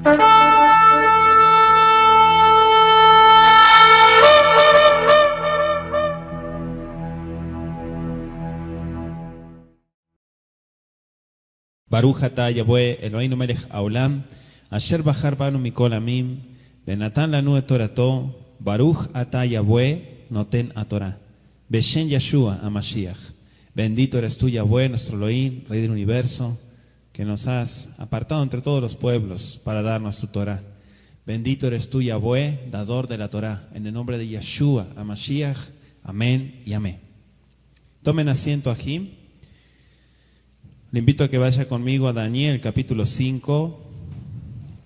Baruch atah Yahweh Eloheinu melech haolam, asher bachar banu mikol amim, venatan lanu et torato, Baruch atah Yahweh noten haTorah, Beshem Yeshua HaMashiach. Bendito eres tú, Yahweh, nuestro Elohim, Rey del universo, que nos has apartado entre todos los pueblos para darnos tu Torah. Bendito eres tú, Yahweh, dador de la Torah, en el nombre de Yeshua HaMashiach. Amén y amén. Tomen asiento aquí. Le invito a que vaya conmigo a Daniel, capítulo 5,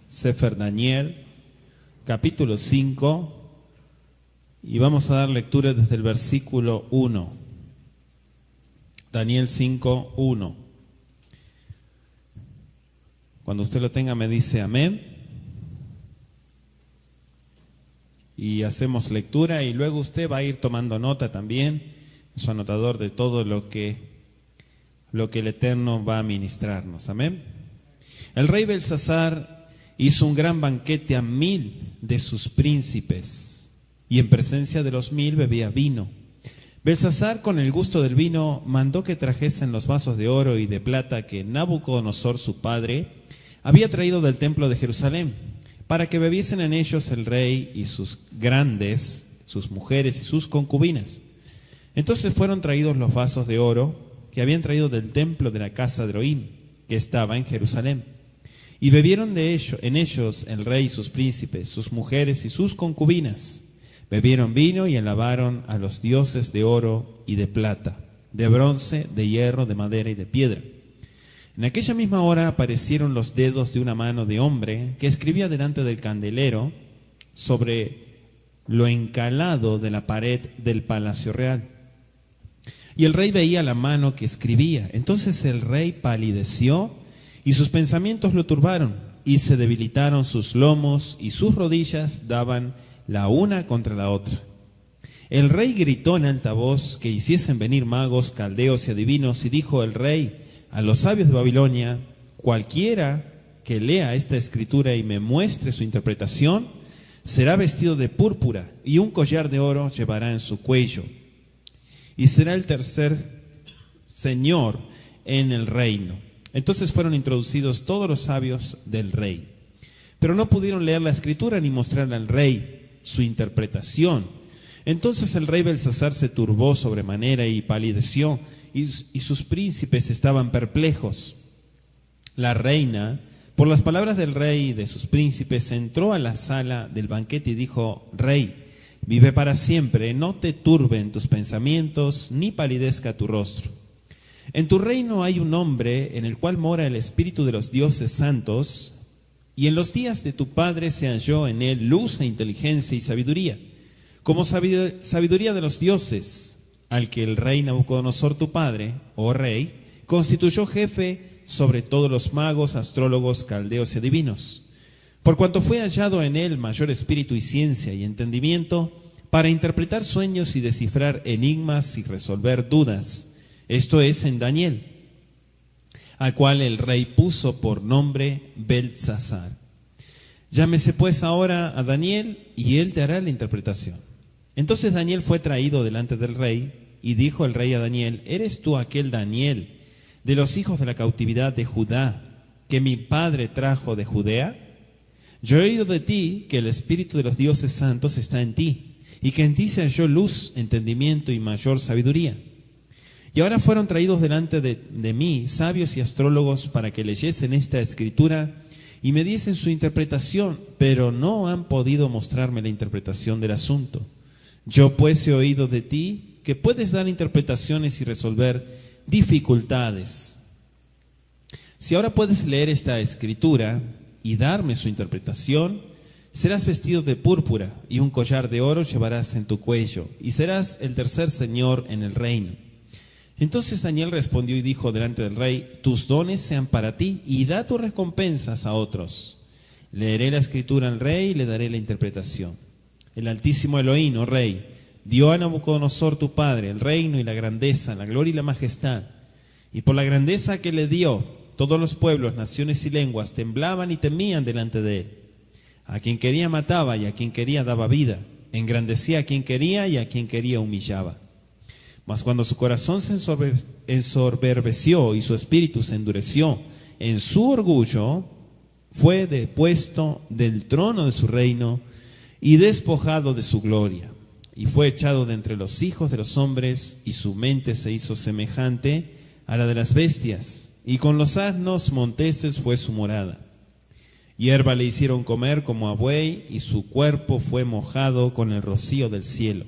Sefer Daniel, capítulo 5, y vamos a dar lectura desde el versículo 1. Daniel 5, 1. Cuando usted lo tenga me dice amén. Y hacemos lectura y luego usted va a ir tomando nota también, en su anotador, de todo lo que el Eterno va a ministrarnos. Amén. El rey Belsasar hizo un gran banquete a 1000 de sus príncipes, y en presencia de los 1000 bebía vino. Belsasar, con el gusto del vino, mandó que trajesen los vasos de oro y de plata que Nabucodonosor, su padre, había traído del templo de Jerusalén, para que bebiesen en ellos el rey y sus grandes, sus mujeres y sus concubinas. Entonces fueron traídos los vasos de oro que habían traído del templo de la casa de Elohim, que estaba en Jerusalén. Y bebieron en ellos el rey y sus príncipes, sus mujeres y sus concubinas. Bebieron vino y alabaron a los dioses de oro y de plata, de bronce, de hierro, de madera y de piedra. En aquella misma hora aparecieron los dedos de una mano de hombre que escribía delante del candelero sobre lo encalado de la pared del palacio real. Y el rey veía la mano que escribía. Entonces el rey palideció y sus pensamientos lo turbaron, y se debilitaron sus lomos y sus rodillas daban la una contra la otra. El rey gritó en alta voz que hiciesen venir magos, caldeos y adivinos, y dijo el rey a los sabios de Babilonia: cualquiera que lea esta escritura y me muestre su interpretación, será vestido de púrpura y un collar de oro llevará en su cuello, y será el tercer señor en el reino. Entonces fueron introducidos todos los sabios del rey, pero no pudieron leer la escritura ni mostrarle al rey su interpretación. Entonces el rey Belsasar se turbó sobremanera y palideció, y sus príncipes estaban perplejos. La reina, por las palabras del rey y de sus príncipes, entró a la sala del banquete y dijo: Rey, vive para siempre, no te turben tus pensamientos, ni palidezca tu rostro. En tu reino hay un hombre en el cual mora el espíritu de los dioses santos, y en los días de tu padre se halló en él luz e inteligencia y sabiduría, como sabiduría de los dioses, al que el rey Nabucodonosor tu padre, oh rey, constituyó jefe sobre todos los magos, astrólogos, caldeos y adivinos. Por cuanto fue hallado en él mayor espíritu y ciencia y entendimiento para interpretar sueños y descifrar enigmas y resolver dudas, esto es en Daniel, al cual el rey puso por nombre Belsasar. Llámese pues ahora a Daniel y él te hará la interpretación. Entonces Daniel fue traído delante del rey, y dijo el rey a Daniel: ¿Eres tú aquel Daniel de los hijos de la cautividad de Judá que mi padre trajo de Judea? Yo he oído de ti que el espíritu de los dioses santos está en ti, y que en ti se halló luz, entendimiento y mayor sabiduría. Y ahora fueron traídos delante de mí sabios y astrólogos para que leyesen esta escritura y me diesen su interpretación, pero no han podido mostrarme la interpretación del asunto. Yo pues he oído de ti que puedes dar interpretaciones y resolver dificultades. Si ahora puedes leer esta escritura y darme su interpretación, serás vestido de púrpura y un collar de oro llevarás en tu cuello, y serás el tercer señor en el reino. Entonces Daniel respondió y dijo delante del rey: tus dones sean para ti, y da tus recompensas a otros. Leeré la escritura al rey y le daré la interpretación. El Altísimo Elohim, oh rey, dio a Nabucodonosor tu padre el reino y la grandeza, la gloria y la majestad. Y por la grandeza que le dio, Todos los pueblos, naciones y lenguas temblaban y temían delante de él. A quien quería mataba y a quien quería daba vida. Engrandecía a quien quería y a quien quería humillaba. Mas cuando su corazón se ensoberbeció y su espíritu se endureció en su orgullo, fue depuesto del trono de su reino y despojado de su gloria. Y fue echado de entre los hijos de los hombres, y su mente se hizo semejante a la de las bestias, y con los asnos monteses fue su morada. Hierba le hicieron comer como a buey, y su cuerpo fue mojado con el rocío del cielo.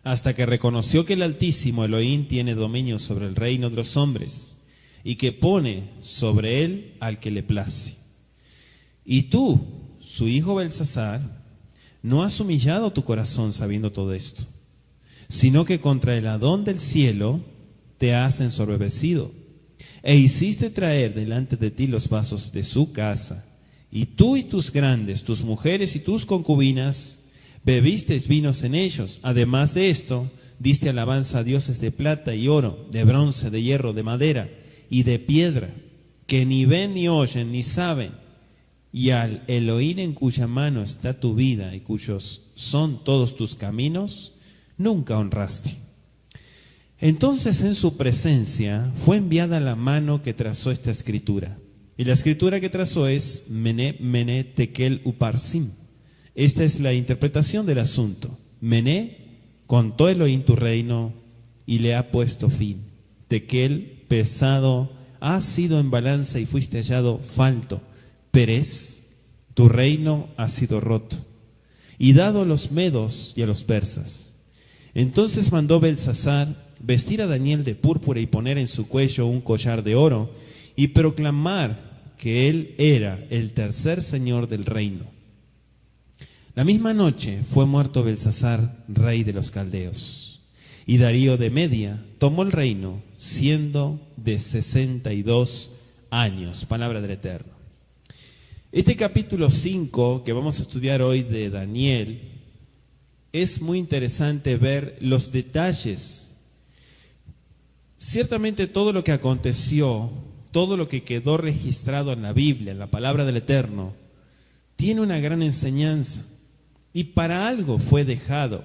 Hasta que reconoció que el Altísimo Elohim tiene dominio sobre el reino de los hombres, y que pone sobre él al que le place. Y tú, su hijo Belsasar, no has humillado tu corazón sabiendo todo esto, sino que contra el Adón del cielo te has ensoberbecido, e hiciste traer delante de ti los vasos de su casa, y tú y tus grandes, tus mujeres y tus concubinas, bebisteis vinos en ellos. Además de esto, diste alabanza a dioses de plata y oro, de bronce, de hierro, de madera y de piedra, que ni ven ni oyen ni saben. Y al Elohim en cuya mano está tu vida y cuyos son todos tus caminos, nunca honraste. Entonces en su presencia fue enviada la mano que trazó esta escritura. Y la escritura que trazó es Mené, Mené, Tekel, Uparsim. Esta es la interpretación del asunto. Mené, contó Elohim tu reino y le ha puesto fin. Tekel, pesado, has sido en balanza y fuiste hallado falto. Perez, tu reino ha sido roto y dado a los medos y a los persas. Entonces mandó Belsasar vestir a Daniel de púrpura y poner en su cuello un collar de oro y proclamar que él era el tercer señor del reino. La misma noche fue muerto Belsasar, rey de los caldeos, y Darío de Media tomó el reino siendo de 62 años. Palabra del Eterno. Este capítulo 5 que vamos a estudiar hoy de Daniel, es muy interesante ver los detalles. Ciertamente todo lo que aconteció, todo lo que quedó registrado en la Biblia, en la palabra del Eterno, tiene una gran enseñanza y para algo fue dejado.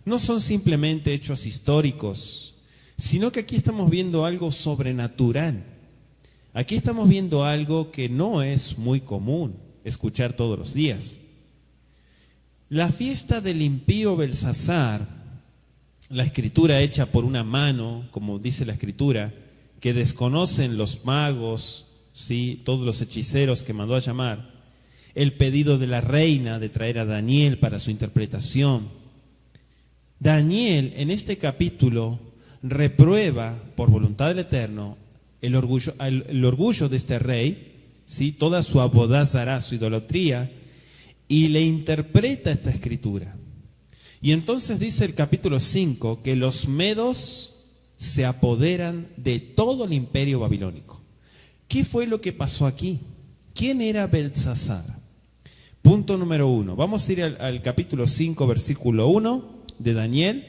No son simplemente hechos históricos, sino que aquí estamos viendo algo sobrenatural. Aquí estamos viendo algo que no es muy común escuchar todos los días. La fiesta del impío Belsasar, la escritura hecha por una mano, como dice la escritura, que desconocen los magos, ¿sí?, todos los hechiceros que mandó a llamar, el pedido de la reina de traer a Daniel para su interpretación. Daniel en este capítulo reprueba por voluntad del Eterno el orgullo de este rey, ¿sí?, toda su abodazará, su idolatría, y le interpreta esta escritura. Y entonces dice el capítulo 5 que los medos se apoderan de todo el imperio babilónico. ¿Qué fue lo que pasó aquí? ¿Quién era Belsasar? Punto número 1. Vamos a ir al capítulo 5, versículo 1 de Daniel.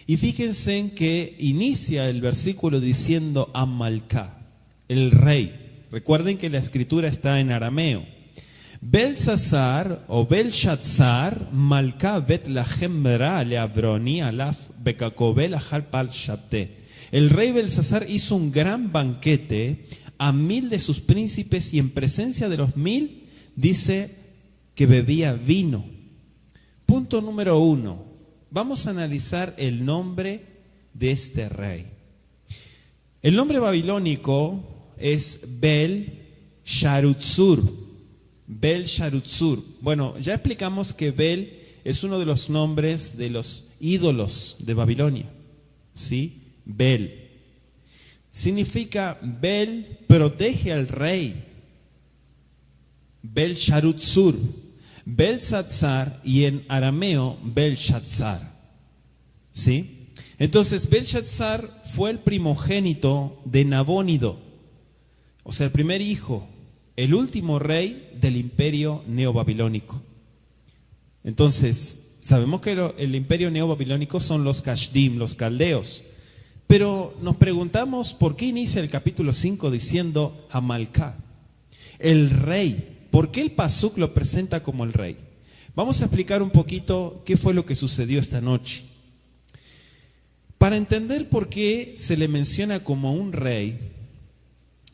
Y fíjense en que inicia el versículo diciendo Amalcá, el rey. Recuerden que la escritura está en arameo. Belsasar o Belshazzar, Malcá bet lahem mera leabroni alaf bekakobel ahal pal shabte. El rey Belsasar hizo un gran banquete a 1000 de sus príncipes y en presencia de los 1000 dice que bebía vino. Punto número 1. Vamos a analizar el nombre de rey. El nombre babilónico es Bel-Sharutzur. Bel-Sharutzur. Bueno, ya explicamos que Bel es uno de los nombres de los ídolos de Babilonia. ¿Sí? Bel. Significa Bel protege al rey. Bel-Sharutzur. Belshazzar y en arameo Belshazzar. ¿Sí? Entonces Belshazzar fue el primogénito de Nabónido, o sea, el primer hijo, el último rey del imperio neobabilónico. Entonces, sabemos que el imperio neobabilónico son los Kashdim, los caldeos, Pero nos preguntamos por qué inicia el capítulo 5 diciendo Hamalcá, el rey. ¿Por qué el pasuk lo presenta como el rey? Vamos a explicar un poquito qué fue lo que sucedió esta noche. Para entender por qué se le menciona como un rey,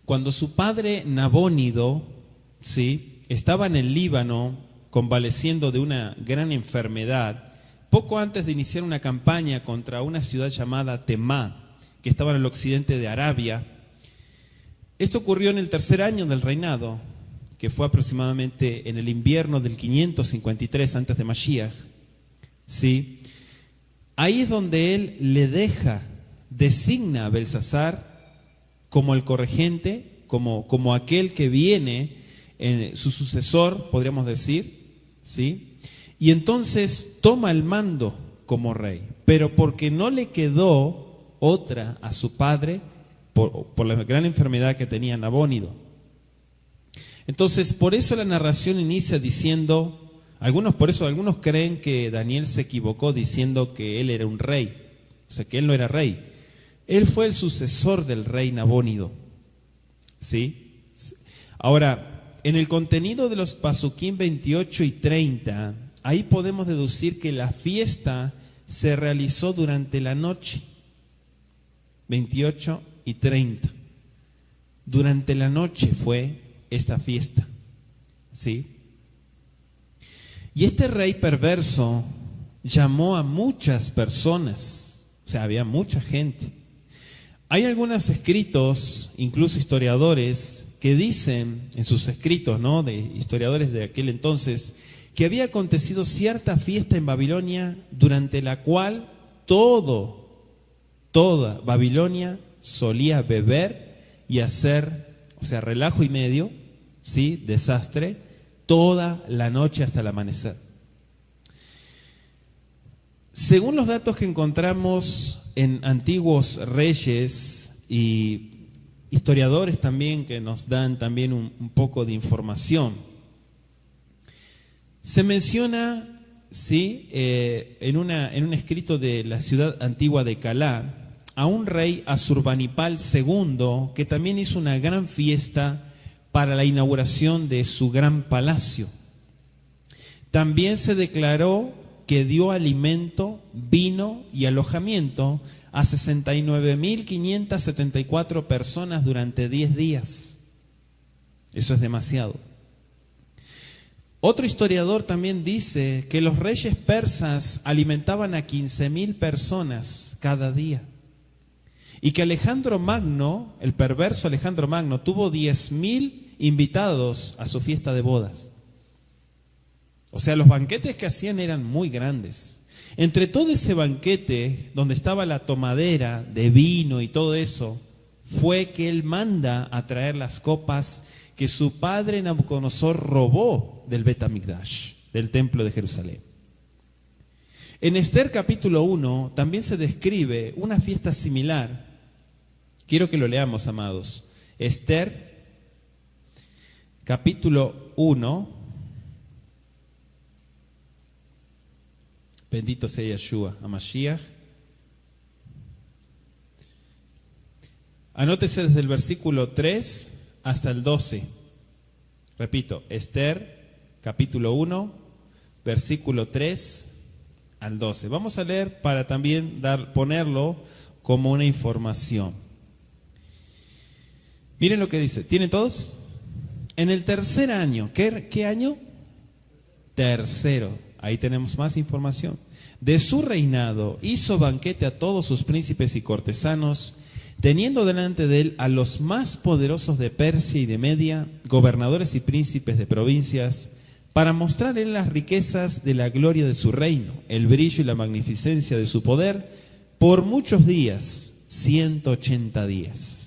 cuando su padre Nabónido, ¿sí?, estaba en el Líbano convaleciendo de una gran enfermedad, poco antes de iniciar una campaña contra una ciudad llamada Temá, que estaba en el occidente de Arabia. Esto ocurrió en el tercer año del reinado, que fue aproximadamente en el invierno del 553 antes de Mashiach, ¿sí? Ahí es donde él le designa a Belsasar como el corregente, como aquel que viene, su sucesor, podríamos decir, ¿sí? Y entonces toma el mando como rey, pero porque no le quedó otra a su padre por la gran enfermedad que tenía Nabónido. Entonces, por eso la narración inicia diciendo, algunos creen que Daniel se equivocó diciendo que él era un rey, o sea, que él no era rey. Él fue el sucesor del rey Nabónido, ¿sí? Ahora, en el contenido de los Pasuquín 28 y 30, ahí podemos deducir que la fiesta se realizó durante la noche, 28 y 30. Durante la noche fue esta fiesta, ¿sí? Y este rey perverso llamó a muchas personas, o sea, había mucha gente. Hay algunos escritos, incluso historiadores, que dicen en sus escritos, ¿no?, de historiadores de aquel entonces, que había acontecido cierta fiesta en Babilonia durante la cual toda Babilonia solía beber y hacer, o sea, relajo y medio, ¿sí?, desastre, toda la noche hasta el amanecer. Según los datos que encontramos en antiguos reyes y historiadores también que nos dan también un poco de información, se menciona, ¿sí?, en un escrito de la ciudad antigua de Calá, a un rey Asurbanipal II, que también hizo una gran fiesta para la inauguración de su gran palacio. También se declaró que dio alimento, vino y alojamiento a 69.574 personas durante 10 días. Eso es demasiado. Otro historiador también dice que los reyes persas alimentaban a 15.000 personas cada día. Y que Alejandro Magno, el perverso Alejandro Magno, tuvo 10.000 invitados a su fiesta de bodas. O sea, los banquetes que hacían eran muy grandes. Entre todo ese banquete, donde estaba la tomadera de vino y todo eso, fue que él manda a traer las copas que su padre Nabucodonosor robó del Bet Hamikdash, del templo de Jerusalén. En Esther capítulo 1 también se describe una fiesta similar. Quiero que lo leamos, amados. Esther, capítulo 1. Bendito sea Yeshua, Hamashiach. Anótese desde el versículo 3 hasta el 12. Repito, Esther, capítulo 1, versículo 3 al 12. Vamos a leer para también ponerlo como una información. Miren lo que dice. ¿Tienen todos? En el tercer año. ¿Qué año? Tercero. Ahí tenemos más información. De su reinado hizo banquete a todos sus príncipes y cortesanos, teniendo delante de él a los más poderosos de Persia y de Media, gobernadores y príncipes de provincias, para mostrar en las riquezas de la gloria de su reino, el brillo y la magnificencia de su poder, por muchos días, 180 días.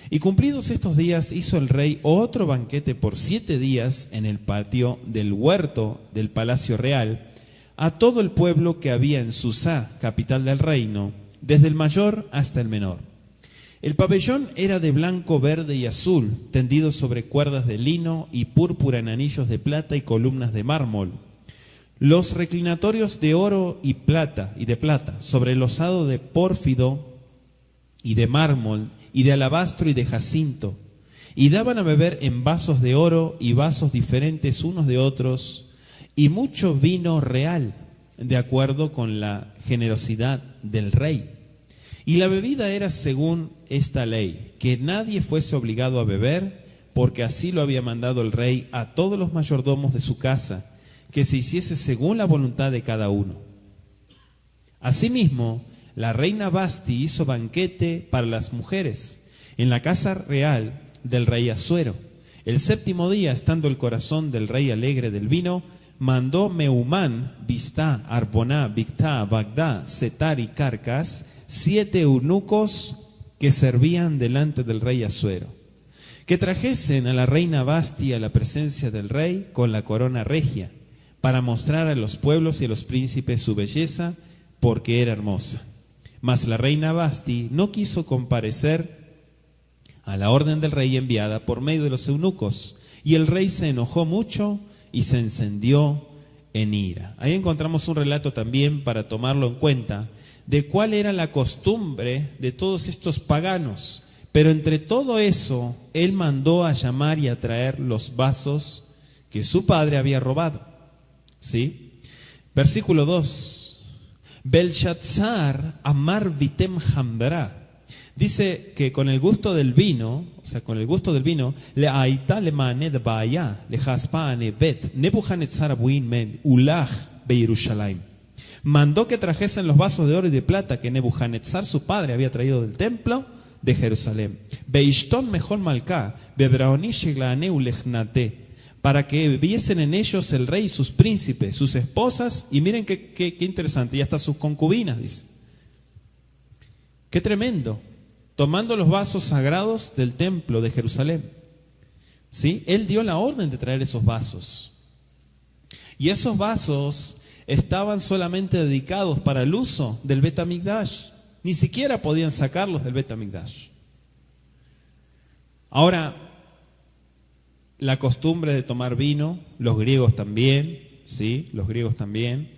Y cumplidos estos días hizo el rey otro banquete por 7 días en el patio del huerto del palacio real, a todo el pueblo que había en Susá, capital del reino, desde el mayor hasta el menor. El pabellón era de blanco, verde y azul, tendido sobre cuerdas de lino y púrpura en anillos de plata y columnas de mármol. Los reclinatorios de oro y de plata, sobre el losado de pórfido y de mármol, y de alabastro y de jacinto, y daban a beber en vasos de oro y vasos diferentes unos de otros, y mucho vino real, de acuerdo con la generosidad del rey. Y la bebida era según esta ley, que nadie fuese obligado a beber, porque así lo había mandado el rey a todos los mayordomos de su casa, que se hiciese según la voluntad de cada uno. Asimismo, la reina Vasti hizo banquete para las mujeres en la casa real del rey Asuero. El séptimo día, estando el corazón del rey alegre del vino, mandó Meumán, Bistá, Arboná, Bigtá, Bagdá, Setar y Carcas, 7 eunucos que servían delante del rey Asuero, que trajesen a la reina Vasti a la presencia del rey con la corona regia, para mostrar a los pueblos y a los príncipes su belleza, porque era hermosa. Mas la reina Vasti no quiso comparecer a la orden del rey enviada por medio de los eunucos, y el rey se enojó mucho y se encendió en ira. Ahí encontramos un relato también para tomarlo en cuenta de cuál era la costumbre de todos estos paganos. Pero entre todo eso, él mandó a llamar y a traer los vasos que su padre había robado. ¿Sí? Versículo 2. Belshazzar amar vitem hamdra. Dice que con el gusto del vino, o sea, con el gusto del vino, le aita le maned baya, le jaspa bet, Nebuchadnezzar abuin men, ulach beirushalayim. Mandó que trajesen los vasos de oro y de plata que Nebuchadnezzar, su padre, había traído del templo de Jerusalén. Beishton mejor malká, bebraoni sheglaneu lechnate, para que viesen en ellos el rey y sus príncipes, sus esposas, y miren qué interesante, y hasta sus concubinas, dice. Qué tremendo. Tomando los vasos sagrados del templo de Jerusalén. ¿Sí? Él dio la orden de traer esos vasos. Y esos vasos estaban solamente dedicados para el uso del Bet HaMikdash. Ni siquiera podían sacarlos del Bet HaMikdash. Ahora, la costumbre de tomar vino, los griegos también, ¿sí? Los griegos también.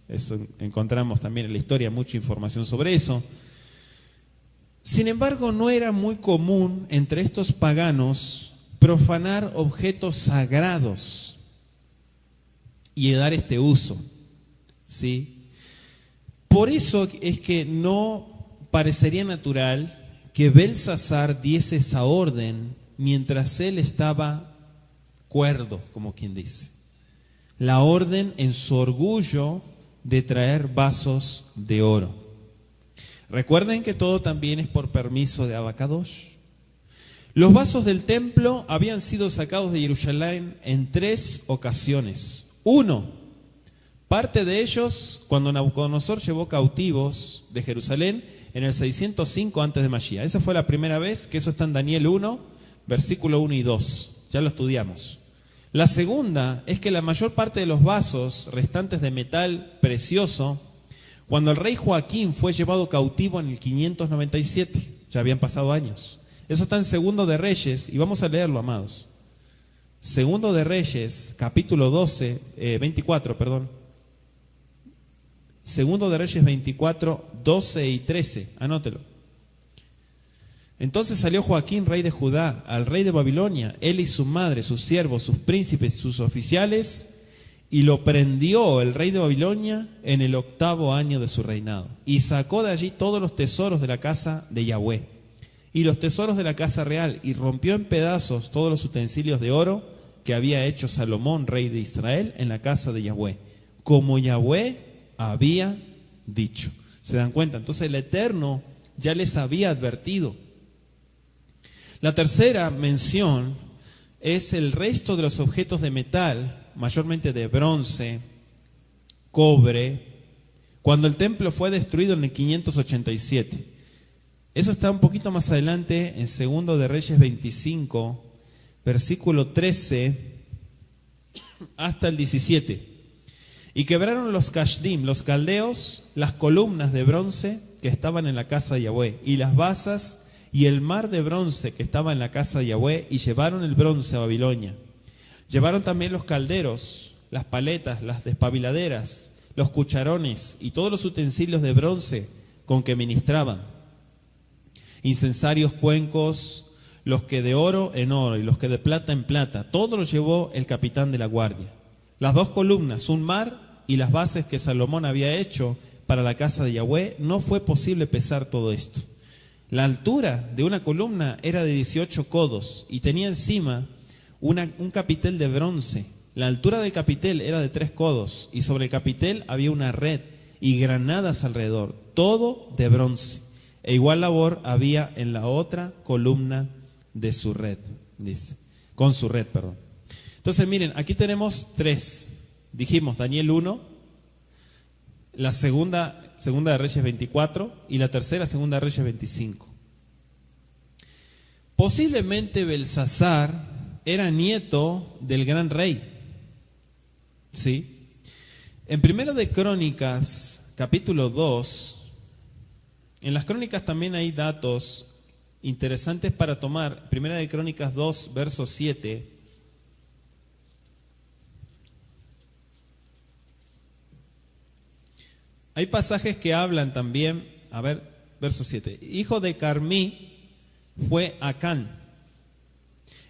Eso encontramos también en la historia mucha información sobre eso. Sin embargo, no era muy común entre estos paganos profanar objetos sagrados y dar este uso, ¿sí? Por eso es que no parecería natural que Belsasar diese esa orden mientras él estaba cuerdo, como quien dice. La orden en su orgullo de traer vasos de oro. Recuerden que todo también es por permiso de Abacadosh. Los vasos del templo habían sido sacados de Jerusalén en 3 ocasiones. 1, parte de ellos cuando Nabucodonosor llevó cautivos de Jerusalén en el 605 antes de Mashiach. Esa fue la primera vez, que eso está en Daniel 1, versículo 1 y 2. Ya lo estudiamos. La segunda es que la mayor parte de los vasos restantes de metal precioso, cuando el rey Joaquín fue llevado cautivo en el 597, ya habían pasado años. Eso está en Segundo de Reyes, y vamos a leerlo, amados. Segundo de Reyes, capítulo 24. Segundo de Reyes 24, 12 y 13, anótelo. Entonces salió Joaquín, rey de Judá, al rey de Babilonia, él y su madre, sus siervos, sus príncipes, sus oficiales, y lo prendió el rey de Babilonia en el 8º año de su reinado. Y sacó de allí todos los tesoros de la casa de Yahweh y los tesoros de la casa real, y rompió en pedazos todos los utensilios de oro que había hecho Salomón, rey de Israel, en la casa de Yahweh, como Yahweh había dicho. ¿Se dan cuenta? Entonces el Eterno ya les había advertido. La tercera mención es el resto de los objetos de metal, mayormente de bronce, cobre, cuando el templo fue destruido en el 587. Eso está un poquito más adelante en Segundo de Reyes 25, versículo 13 hasta el 17. Y quebraron los Kashdim, los caldeos, las columnas de bronce que estaban en la casa de Yahweh, y las basas y el mar de bronce que estaba en la casa de Yahweh, y llevaron el bronce a Babilonia. Llevaron también los calderos, las paletas, las despabiladeras, los cucharones y todos los utensilios de bronce con que ministraban. incensarios, cuencos, los que de oro en oro y los que de plata en plata, todo lo llevó el capitán de la guardia. Las 2 columnas, un mar y las bases que Salomón había hecho para la casa de Yahweh, no fue posible pesar todo esto. La altura de una columna era de 18 codos y tenía encima un capitel de bronce. La altura del capitel era de 3 codos y sobre el capitel había una red y granadas alrededor, todo de bronce. E igual labor había en la otra columna de su red, dice, con su red, perdón. Entonces miren, aquí tenemos 3. Dijimos Daniel 1, la segunda de Reyes 24 y la tercera, segunda de Reyes 25. Posiblemente Belsasar era nieto del gran rey. ¿Sí? En Primero de Crónicas, capítulo 2, en las Crónicas también hay datos interesantes para tomar. Primera de Crónicas 2, verso 7. Hay pasajes que hablan también, a ver, verso 7. Hijo de Carmí fue Acán,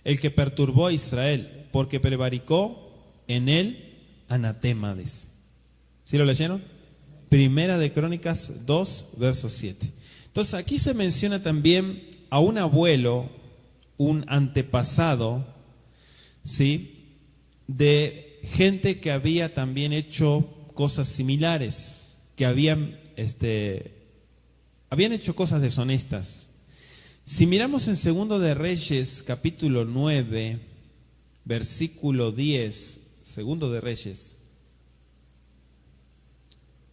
el que perturbó a Israel, porque prevaricó en él anatema, dice. ¿Sí lo leyeron? Primera de Crónicas 2, verso 7. Entonces aquí se menciona también a un abuelo, un antepasado, ¿sí?, de gente que había también hecho cosas similares, que habían hecho cosas deshonestas. Si miramos en Segundo de Reyes, capítulo 9, versículo 10, Segundo de Reyes,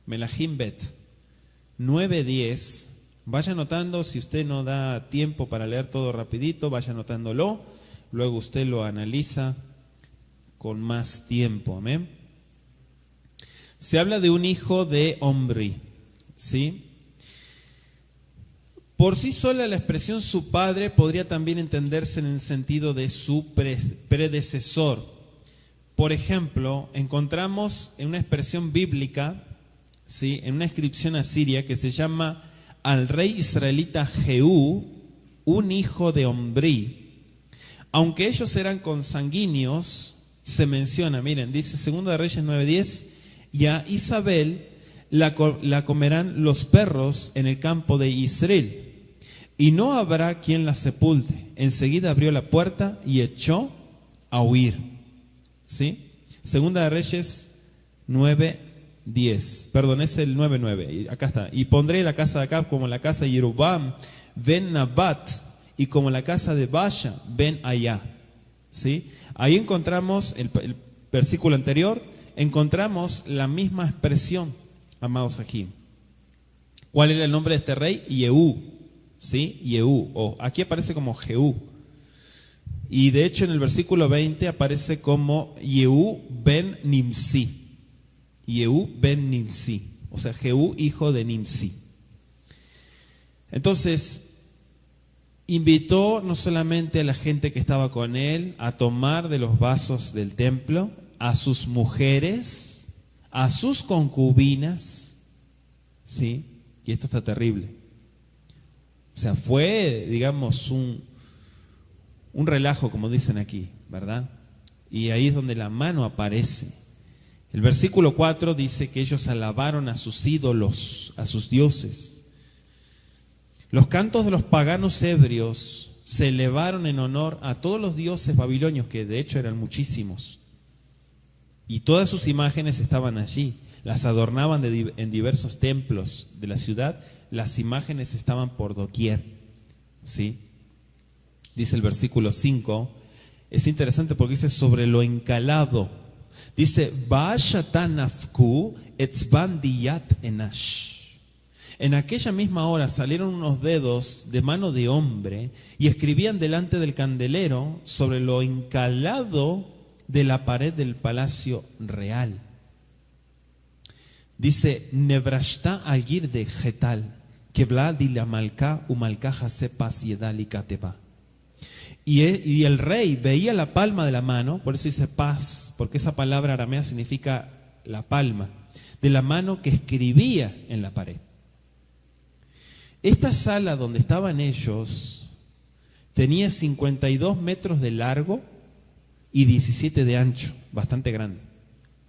Melahim Bet 9:10, vaya anotando, si usted no da tiempo para leer todo rapidito, vaya anotándolo, luego usted lo analiza con más tiempo, amén. Se habla de un hijo de Omri, ¿sí? Por sí sola la expresión su padre podría también entenderse en el sentido de su predecesor. Por ejemplo, encontramos en una expresión bíblica, ¿sí?, en una inscripción asiria que se llama al rey israelita Jehú, un hijo de Omri. Aunque ellos eran consanguíneos, se menciona, miren, dice 2 de Reyes 9:10, y a Isabel la comerán los perros en el campo de Israel, y no habrá quien la sepulte. Enseguida abrió la puerta y echó a huir. ¿Sí? 2 de Reyes 9:10. Perdón, es el 9:9. Acá está. Y pondré la casa de Acab como la casa de Yerubam ben Nabat, y como la casa de Baasha ben Ayá. ¿Sí? Ahí encontramos el versículo anterior, encontramos la misma expresión, amados aquí. ¿Cuál era el nombre de este rey? Yehú. ¿Sí? Yehú. O aquí aparece como Jehú. Y de hecho en el versículo 20 aparece como Yehú ben Nimsi. Yehú ben Nimsi. O sea, Jehú, hijo de Nimsi. Entonces, invitó no solamente a la gente que estaba con él a tomar de los vasos del templo, a sus mujeres, a sus concubinas, ¿sí? Y esto está terrible. O sea, fue, digamos, un relajo, como dicen aquí, ¿verdad? Y ahí es donde la mano aparece. El versículo 4 dice que ellos alabaron a sus ídolos, a sus dioses. Los cantos de los paganos ebrios se elevaron en honor a todos los dioses babilonios, que de hecho eran muchísimos. Y todas sus imágenes estaban allí. Las adornaban en diversos templos de la ciudad. Las imágenes estaban por doquier. ¿Sí? Dice el versículo 5. Es interesante porque dice sobre lo encalado. Dice, Baashatanafku etzbandiyat enash. En aquella misma hora salieron unos dedos de mano de hombre y escribían delante del candelero sobre lo encalado de la pared del palacio real. Dice, Nebrashta algir de Getal, Kebla di la malca umalcaja sepas yedal y kateba. Y el rey veía la palma de la mano, por eso dice paz, porque esa palabra aramea significa la palma, de la mano que escribía en la pared. esta sala donde estaban ellos tenía 52 metros de largo y 17 de ancho, bastante grande.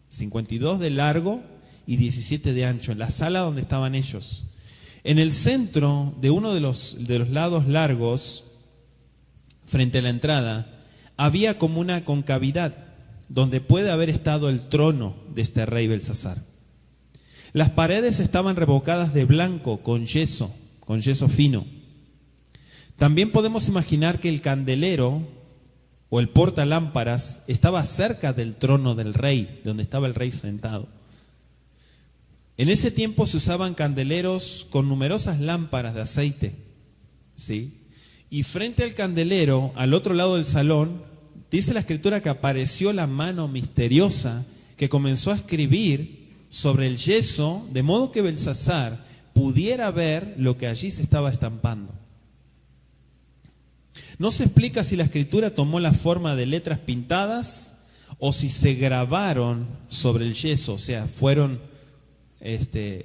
52 de largo y 17 de ancho, en la sala donde estaban ellos. En el centro de uno de los lados largos, frente a la entrada, había como una concavidad donde puede haber estado el trono de este rey Belsasar. Las paredes estaban revocadas de blanco con yeso fino. También podemos imaginar que el candelero o el portalámparas estaba cerca del trono del rey, donde estaba el rey sentado. En ese tiempo se usaban candeleros con numerosas lámparas de aceite, ¿sí? Y frente al candelero, al otro lado del salón, dice la Escritura que apareció la mano misteriosa que comenzó a escribir sobre el yeso, de modo que Belsasar pudiera ver lo que allí se estaba estampando. No se explica si la Escritura tomó la forma de letras pintadas o si se grabaron sobre el yeso, o sea, fueron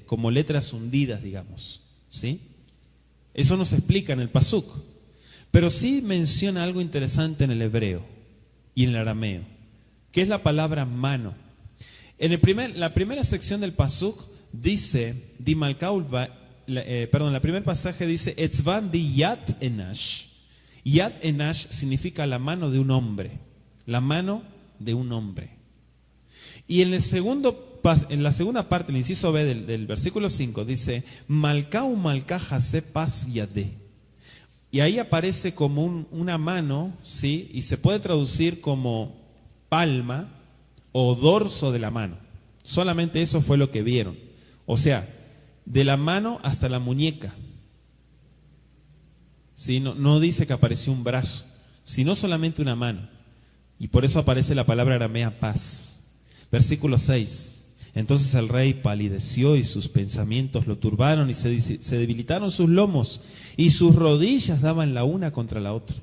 como letras hundidas, digamos, ¿sí? Eso no se explica en el pasuk, pero sí menciona algo interesante en el hebreo y en el arameo, que es la palabra mano. En la primera sección del pasuk dice, el primer pasaje dice, Etzvan di Yad Enash. Yad Enash significa la mano de un hombre, la mano de un hombre. Y en la segunda parte, el inciso B del versículo 5, dice, Malkau Malka Hase Pas Yadeh. Y ahí aparece como una mano, ¿sí? Y se puede traducir como palma o dorso de la mano. Solamente eso fue lo que vieron. O sea, de la mano hasta la muñeca. ¿Sí? No dice que apareció un brazo, sino solamente una mano. Y por eso aparece la palabra aramea paz. Versículo 6. Entonces el rey palideció y sus pensamientos lo turbaron y se debilitaron sus lomos y sus rodillas daban la una contra la otra.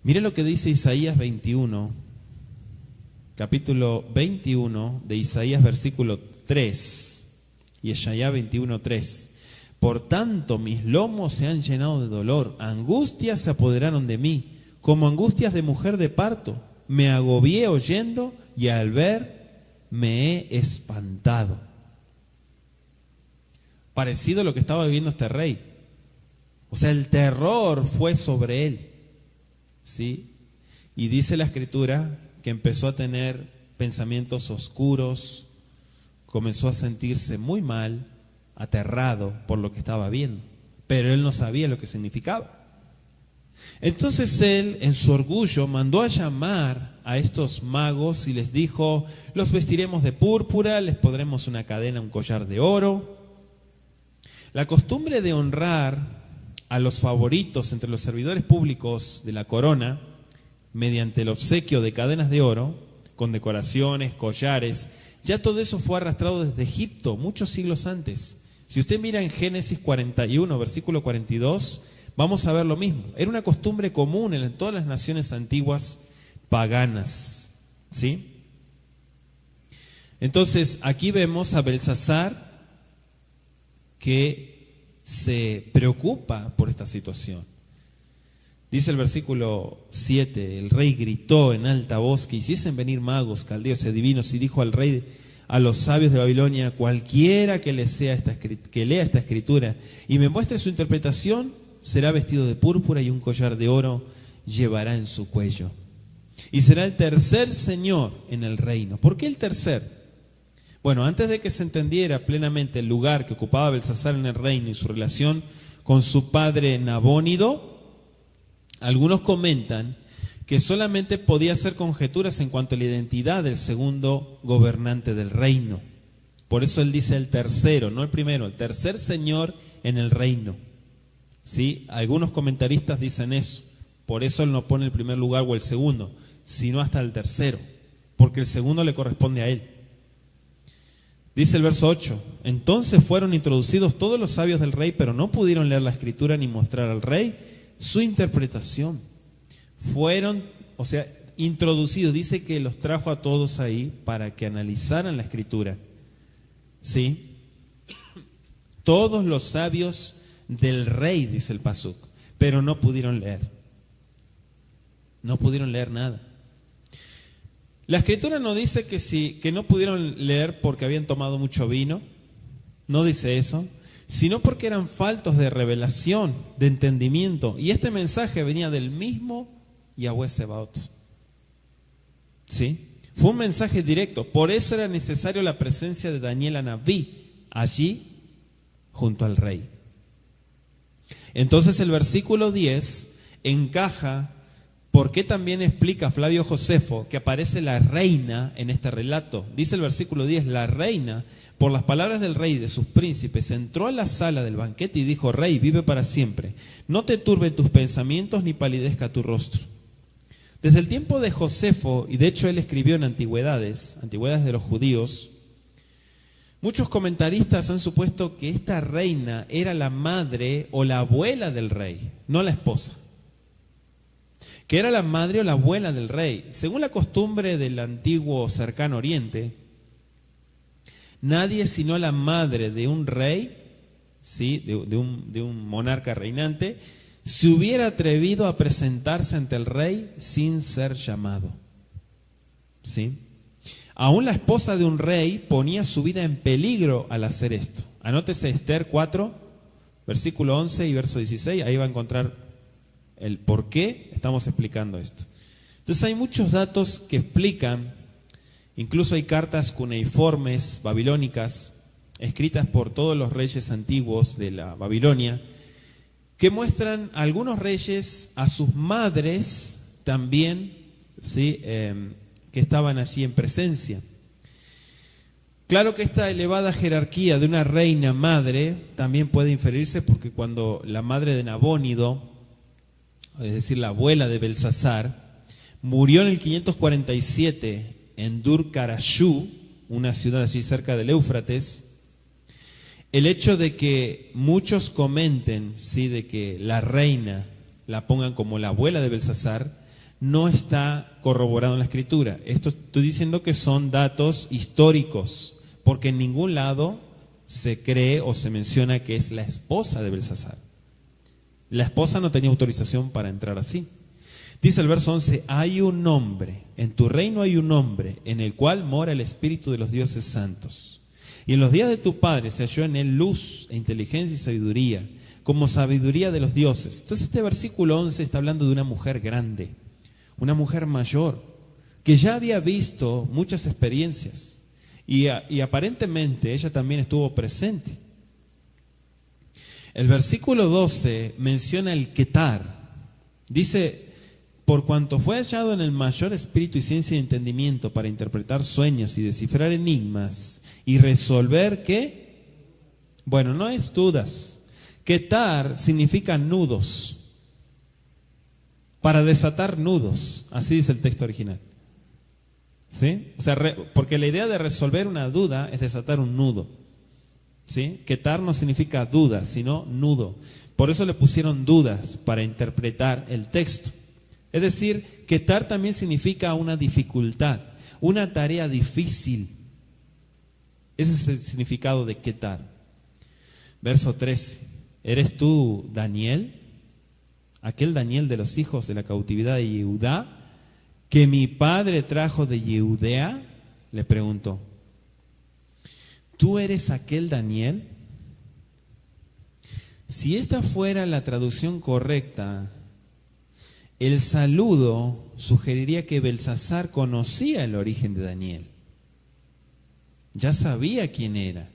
Mire lo que dice Isaías 21, capítulo 21 de Isaías, versículo 3, y Isaías 21, 3. Por tanto, mis lomos se han llenado de dolor, angustias se apoderaron de mí, como angustias de mujer de parto. Me agobié oyendo y al ver me he espantado. Parecido a lo que estaba viviendo este rey. O sea, el terror fue sobre él, ¿sí? Y dice la Escritura que empezó a tener pensamientos oscuros, comenzó a sentirse muy mal, aterrado por lo que estaba viendo, pero él no sabía lo que significaba. Entonces él, en su orgullo, mandó a llamar a estos magos y les dijo, los vestiremos de púrpura, les pondremos una cadena, un collar de oro. La costumbre de honrar a los favoritos entre los servidores públicos de la corona, mediante el obsequio de cadenas de oro, con decoraciones, collares, ya todo eso fue arrastrado desde Egipto, muchos siglos antes. Si usted mira en Génesis 41, versículo 42, vamos a ver lo mismo. Era una costumbre común en todas las naciones antiguas paganas, ¿sí? Entonces, aquí vemos a Belsasar que se preocupa por esta situación. Dice el versículo 7, el rey gritó en alta voz que hiciesen venir magos, caldeos y adivinos, y dijo al rey, a los sabios de Babilonia, cualquiera que lea esta escritura y me muestre su interpretación, será vestido de púrpura y un collar de oro llevará en su cuello. Y será el tercer señor en el reino. ¿Por qué el tercer? Bueno, antes de que se entendiera plenamente el lugar que ocupaba Belsasar en el reino y su relación con su padre Nabónido, algunos comentan que solamente podía hacer conjeturas en cuanto a la identidad del segundo gobernante del reino. Por eso él dice el tercero, no el primero, el tercer señor en el reino. ¿Sí? Algunos comentaristas dicen eso. Por eso él no pone el primer lugar o el segundo, sino hasta el tercero, porque el segundo le corresponde a él. Dice el verso 8, entonces fueron introducidos todos los sabios del rey, pero no pudieron leer la escritura ni mostrar al rey su interpretación. Fueron, introducidos, dice que los trajo a todos ahí para que analizaran la escritura. ¿Sí? Todos los sabios del rey, dice el pasuk, pero no pudieron leer. No pudieron leer nada. La escritura no dice que no pudieron leer porque habían tomado mucho vino, no dice eso, sino porque eran faltos de revelación, de entendimiento. Y este mensaje venía del mismo Yahweh Sebaot. ¿Sí? Fue un mensaje directo. Por eso era necesario la presencia de Daniel Anabí allí junto al rey. Entonces el versículo 10 encaja. ¿Por qué también explica Flavio Josefo que aparece la reina en este relato? Dice el versículo 10, la reina, por las palabras del rey y de sus príncipes, entró a la sala del banquete y dijo: Rey, vive para siempre. No te turben tus pensamientos ni palidezca tu rostro. Desde el tiempo de Josefo, y de hecho él escribió en Antigüedades de los judíos, muchos comentaristas han supuesto que esta reina era la madre o la abuela del rey, no la esposa. Que era la madre o la abuela del rey. Según la costumbre del antiguo cercano oriente, nadie sino la madre de un rey, ¿sí? de un monarca reinante, se hubiera atrevido a presentarse ante el rey sin ser llamado. ¿Sí? Aún la esposa de un rey ponía su vida en peligro al hacer esto. Anótese Esther 4, versículo 11 y verso 16, ahí va a encontrar el por qué estamos explicando esto. Entonces hay muchos datos que explican, incluso hay cartas cuneiformes babilónicas escritas por todos los reyes antiguos de la Babilonia, que muestran a algunos reyes, a sus madres también, ¿sí? Que estaban allí en presencia. Claro que esta elevada jerarquía de una reina madre también puede inferirse porque cuando la madre de Nabónido, es decir, la abuela de Belsasar, murió en el 547 en Dur-Karashú, una ciudad allí cerca del Éufrates. El hecho de que muchos comenten, sí, de que la reina la pongan como la abuela de Belsasar, no está corroborado en la escritura. Esto estoy diciendo que son datos históricos, porque en ningún lado se cree o se menciona que es la esposa de Belsasar. La esposa no tenía autorización para entrar así. Dice el verso 11, hay un hombre, en tu reino hay un hombre, en el cual mora el espíritu de los dioses santos. Y en los días de tu padre se halló en él luz e inteligencia y sabiduría, como sabiduría de los dioses. Entonces este versículo 11 está hablando de una mujer grande, una mujer mayor, que ya había visto muchas experiencias. Y aparentemente ella también estuvo presente. El versículo 12 menciona el Ketar. Dice, por cuanto fue hallado en el mayor espíritu y ciencia y entendimiento para interpretar sueños y descifrar enigmas y resolver, ¿qué? Bueno, no es dudas. Ketar significa nudos. Para desatar nudos. Así dice el texto original. ¿Sí? O sea, porque la idea de resolver una duda es desatar un nudo. ¿Sí? Ketar no significa duda, sino nudo. Por eso le pusieron dudas para interpretar el texto. Es decir, ketar también significa una dificultad, una tarea difícil. Ese es el significado de ketar. Verso 13. ¿Eres tú Daniel? Aquel Daniel de los hijos de la cautividad de Yehudá, que mi padre trajo de Yehudea, le preguntó. ¿Tú eres aquel Daniel? Si esta fuera la traducción correcta, el saludo sugeriría que Belsasar conocía el origen de Daniel. Ya sabía quién era,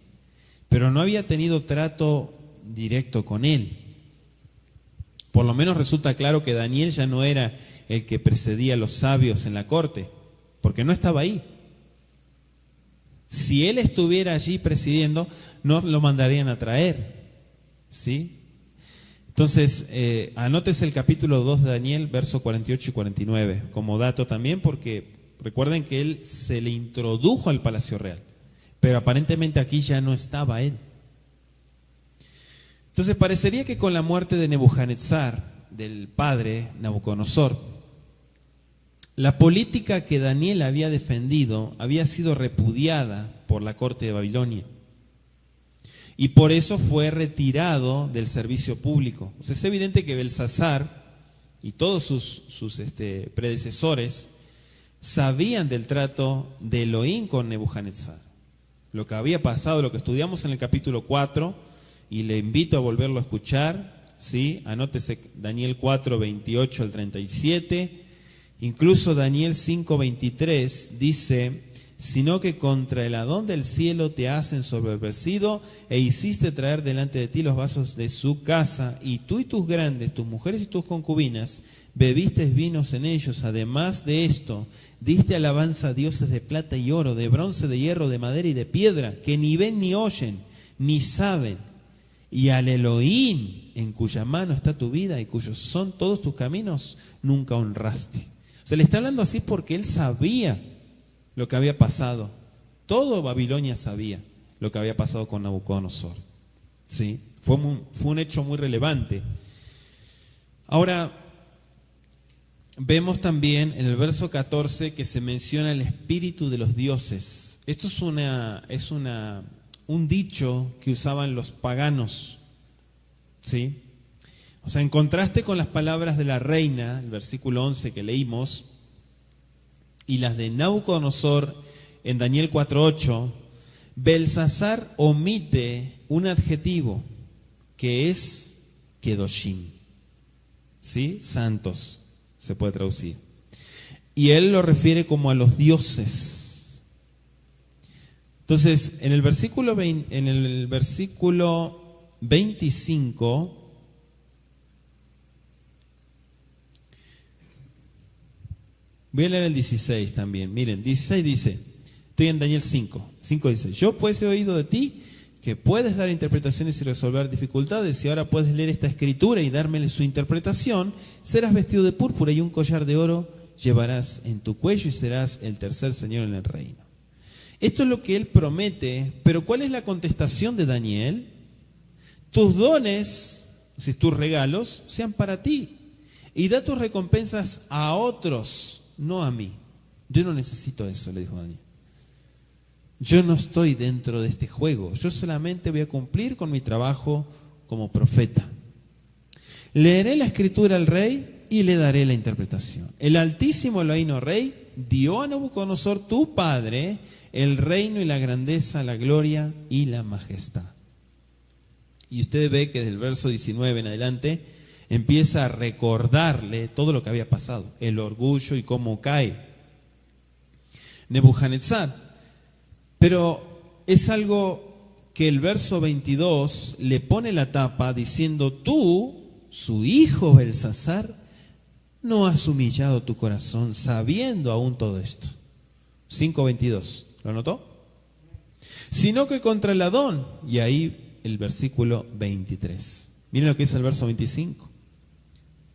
pero no había tenido trato directo con él. Por lo menos resulta claro que Daniel ya no era el que precedía a los sabios en la corte, porque no estaba ahí. Si él estuviera allí presidiendo, no lo mandarían a traer. ¿Sí? Entonces, anótese el capítulo 2 de Daniel, versos 48 y 49, como dato también, porque recuerden que él se le introdujo al palacio real, pero aparentemente aquí ya no estaba él. Entonces, parecería que con la muerte de Nebuchadnezzar, del padre Nabucodonosor, la política que Daniel había defendido había sido repudiada por la corte de Babilonia. y por eso fue retirado del servicio público. O sea, es evidente que Belsasar y todos sus predecesores sabían del trato de Elohim con Nebuchadnezzar. Lo que había pasado, lo que estudiamos en el capítulo 4, y le invito a volverlo a escuchar, ¿sí? Anótese Daniel 4, 28 al 37, incluso Daniel 5, 23 dice: sino que contra el Adón del cielo te has ensoberbecido e hiciste traer delante de ti los vasos de su casa, y tú y tus grandes, tus mujeres y tus concubinas, bebiste vinos en ellos. Además de esto, diste alabanza a dioses de plata y oro, de bronce, de hierro, de madera y de piedra, que ni ven ni oyen, ni saben. Y al Elohim, en cuya mano está tu vida y cuyos son todos tus caminos, nunca honraste. O sea, le está hablando así porque él sabía lo que había pasado. Todo Babilonia sabía lo que había pasado con Nabucodonosor. ¿Sí? Fue un hecho muy relevante. Ahora, vemos también en el verso 14 que se menciona el espíritu de los dioses. Esto es un dicho que usaban los paganos. ¿Sí? O sea, en contraste con las palabras de la reina, el versículo 11 que leímos, y las de Nabucodonosor en Daniel 4:8, Belsasar omite un adjetivo que es Kedoshim, ¿sí? Santos, se puede traducir. Y él lo refiere como a los dioses. Entonces, en el versículo 25, voy a leer el 16 también. Miren, 16 dice, estoy en Daniel 5 dice: yo pues he oído de ti que puedes dar interpretaciones y resolver dificultades, y ahora puedes leer esta escritura y dármele su interpretación. Serás vestido de púrpura y un collar de oro llevarás en tu cuello y serás el tercer señor en el reino. Esto es lo que él promete, pero ¿cuál es la contestación de Daniel? Tus dones, si tus regalos, sean para ti, y da tus recompensas a otros, no a mí. Yo no necesito eso, le dijo Daniel. Yo no estoy dentro de este juego. Yo solamente voy a cumplir con mi trabajo como profeta. Leeré la escritura al rey y le daré la interpretación. El Altísimo Elohim, Rey, dio a Nabucodonosor, tu padre, el reino y la grandeza, la gloria y la majestad. Y usted ve que desde el verso 19 en adelante empieza a recordarle todo lo que había pasado, el orgullo y cómo cae Nebuchadnezzar. Pero es algo que el verso 22 le pone la tapa diciendo: tú, su hijo Belsasar, no has humillado tu corazón sabiendo aún todo esto. 5:22, ¿lo notó? Sino que contra el Adón, y ahí el versículo 23. Miren lo que dice el verso 25.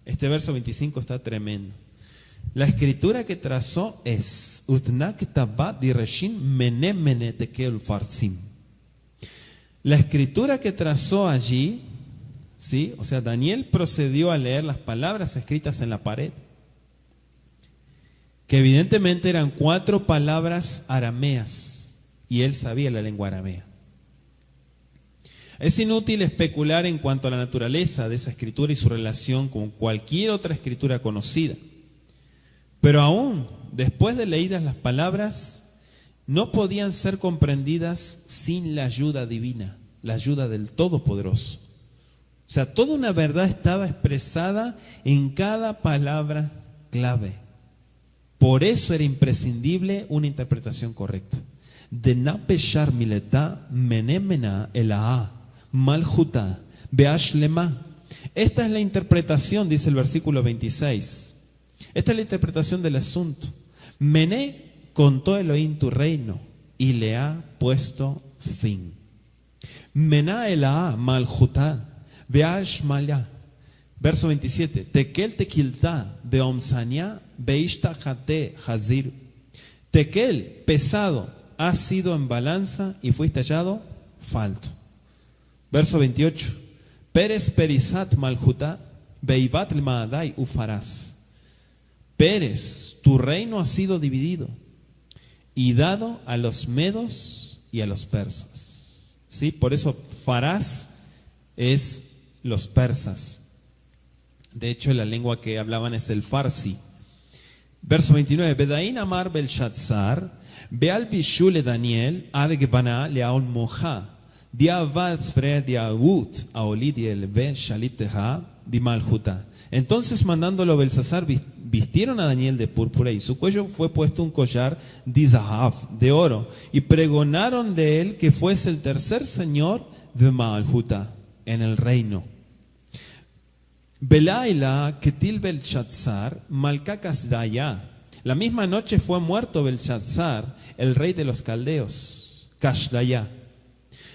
Este verso 25 está tremendo. La escritura que trazó es la escritura que trazó allí, ¿sí? O sea, Daniel procedió a leer las palabras escritas en la pared, que evidentemente eran 4 palabras arameas, y él sabía la lengua aramea. Es inútil especular en cuanto a la naturaleza de esa escritura y su relación con cualquier otra escritura conocida. Pero aún después de leídas las palabras, no podían ser comprendidas sin la ayuda divina, la ayuda del Todopoderoso. O sea, toda una verdad estaba expresada en cada palabra clave. Por eso era imprescindible una interpretación correcta. De napeshar mileta menemena elaha maljuta beashlema. Esta es la interpretación, dice el versículo 26. Esta es la interpretación del asunto. Mené contó Elohim tu reino y le ha puesto fin. Mená elaha maljuta beashmaya. Verso 27. Tekel tekilta beomsania beishtakate hazir. Tekel, pesado, has sido en balanza y fuiste hallado falto. Verso 28. Peres perisat maljuta beivat maadai ufaras. Peres, tu reino ha sido dividido y dado a los medos y a los persas. ¿sí? Por eso Farás es los persas. De hecho, la lengua que hablaban es el farsi. Verso 29. Bedaín amar Belshazzar, Beal bishule Daniel, Argbana leaon moja, dia vazfre dia ut, aolidiel ve shaliteha, di maljuta. Entonces, mandándolo Belsasar, vistieron a Daniel de púrpura y su cuello fue puesto un collar de zahav, de oro, y pregonaron de él que fuese el tercer señor de Maljuta en el reino. Belaila ketil Belshazzar, Malca Kasdaya. La misma noche fue muerto Belshazzar, el rey de los caldeos, Kasdaya.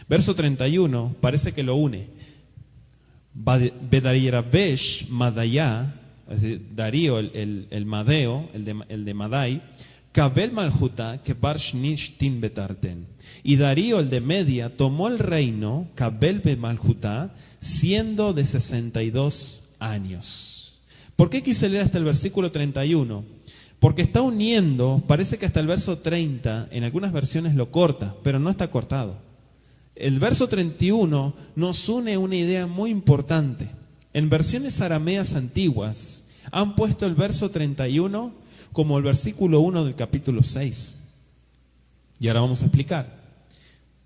Verso 31, parece que lo une. Bedarierabesh Madaya, es decir, Darío, el Madeo, el de Madai, Kabel Maljuta, que Barshnish Betarten. Y Darío, el de Media, tomó el reino, Kabel Maljuta, siendo de 62 años. ¿Por qué quise leer hasta el versículo 31? Porque está uniendo, parece que hasta el verso 30, en algunas versiones lo corta, pero no está cortado. El verso 31 nos une una idea muy importante. En versiones arameas antiguas han puesto el verso 31 como el versículo 1 del capítulo 6. Y ahora vamos a explicar.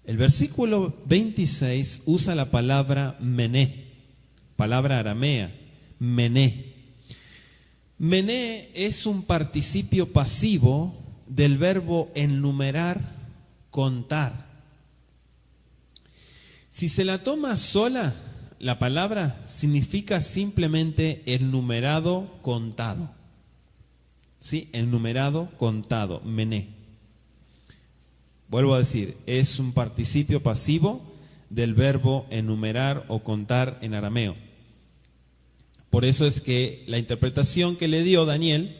El versículo 26 usa la palabra mené, palabra aramea, mené. Mené es un participio pasivo del verbo enumerar, contar. Si se la toma sola, la palabra significa simplemente enumerado, contado. ¿Sí? Enumerado, contado, mené. Vuelvo a decir, es un participio pasivo del verbo enumerar o contar en arameo. Por eso es que la interpretación que le dio Daniel,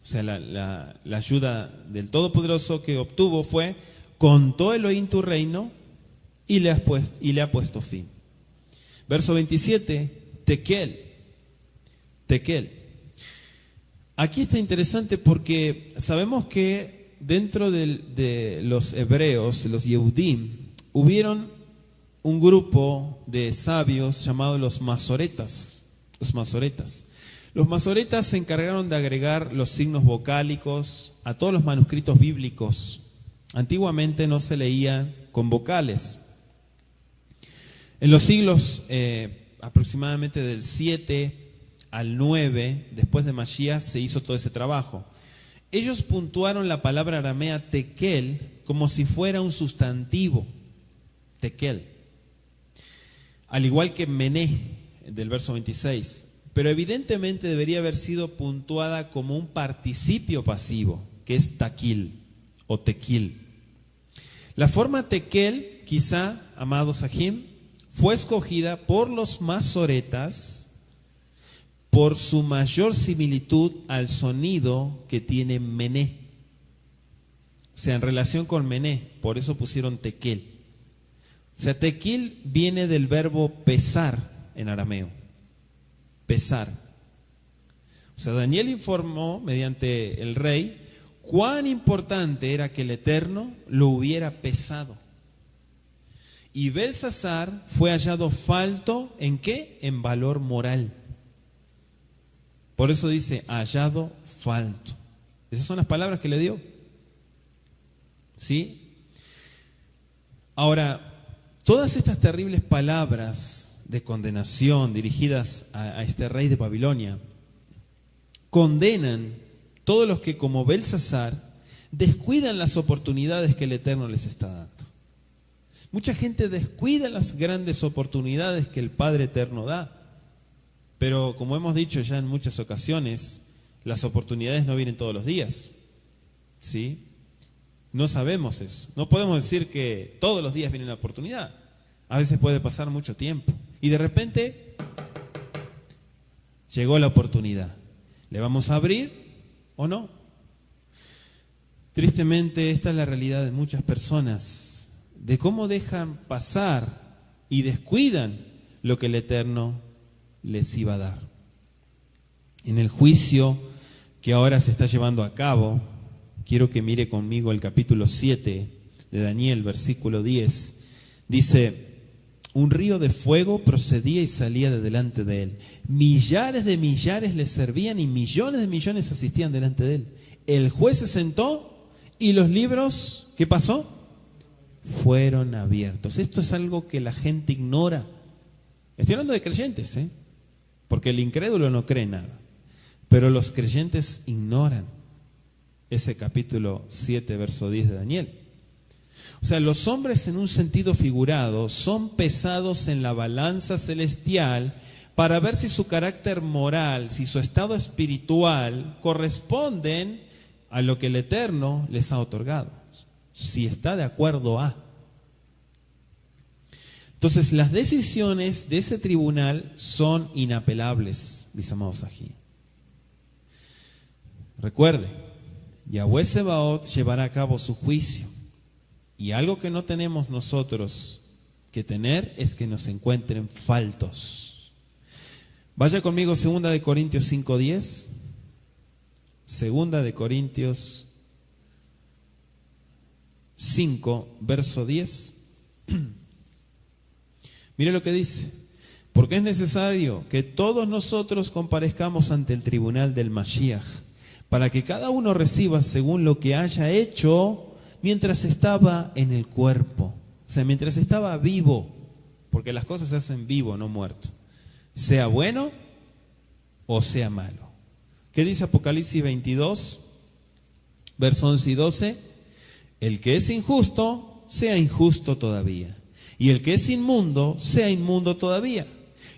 o sea, la ayuda del Todopoderoso que obtuvo fue: contó Elohim tu reino y le ha puesto fin. Verso 27, Tekel. Tekel. Aquí está interesante porque sabemos que dentro de los hebreos, los Yehudim, hubieron un grupo de sabios llamados los masoretas. Los masoretas. Los masoretas se encargaron de agregar los signos vocálicos a todos los manuscritos bíblicos. Antiguamente no se leían con vocales. En los siglos aproximadamente del 7 al 9, después de Mashiach, se hizo todo ese trabajo. Ellos puntuaron la palabra aramea tekel como si fuera un sustantivo, tekel, al igual que mené, del verso 26, pero evidentemente debería haber sido puntuada como un participio pasivo, que es taquil o tequil. La forma tekel, quizá, amados Sahim, fue escogida por los masoretas por su mayor similitud al sonido que tiene mené. O sea, en relación con mené, por eso pusieron tequel. O sea, tequil viene del verbo pesar en arameo. Pesar. O sea, Daniel informó mediante el rey cuán importante era que el Eterno lo hubiera pesado. Y Belsasar fue hallado falto, ¿en qué? En valor moral. Por eso dice, hallado falto. Esas son las palabras que le dio. ¿Sí? Ahora, todas estas terribles palabras de condenación dirigidas a este rey de Babilonia condenan todos los que, como Belsasar, descuidan las oportunidades que el Eterno les está dando. Mucha gente descuida las grandes oportunidades que el Padre Eterno da. Pero como hemos dicho ya en muchas ocasiones, las oportunidades no vienen todos los días. ¿Sí? No sabemos eso. No podemos decir que todos los días viene una oportunidad. A veces puede pasar mucho tiempo. Y de repente llegó la oportunidad. ¿Le vamos a abrir o no? Tristemente, esta es la realidad de muchas personas, de cómo dejan pasar y descuidan lo que el Eterno les iba a dar. En el juicio que ahora se está llevando a cabo, quiero que mire conmigo el capítulo 7 de Daniel, versículo 10. Dice, un río de fuego procedía y salía de delante de él. Millares de millares le servían y millones de millones asistían delante de él. El juez se sentó y los libros, ¿qué pasó? Fueron abiertos. Esto es algo que la gente ignora. Estoy hablando de creyentes, porque el incrédulo no cree nada. Pero los creyentes ignoran ese capítulo 7, verso 10 de Daniel. O sea, los hombres en un sentido figurado son pesados en la balanza celestial para ver si su carácter moral, si su estado espiritual corresponden a lo que el Eterno les ha otorgado. Si está de acuerdo a. Entonces, las decisiones de ese tribunal son inapelables, mis amados aquí. Recuerde, Yahweh Sebaot llevará a cabo su juicio. Y algo que no tenemos nosotros que tener es que nos encuentren faltos. Vaya conmigo 2 de Corintios 5:10. 2 de Corintios 5, verso 10. Mire lo que dice. Porque es necesario que todos nosotros comparezcamos ante el tribunal del Mashiach, para que cada uno reciba según lo que haya hecho mientras estaba en el cuerpo, o sea, mientras estaba vivo, porque las cosas se hacen vivo, no muerto, sea bueno o sea malo. ¿Qué dice Apocalipsis 22, versos 11 y 12? El que es injusto, sea injusto todavía, y el que es inmundo, sea inmundo todavía,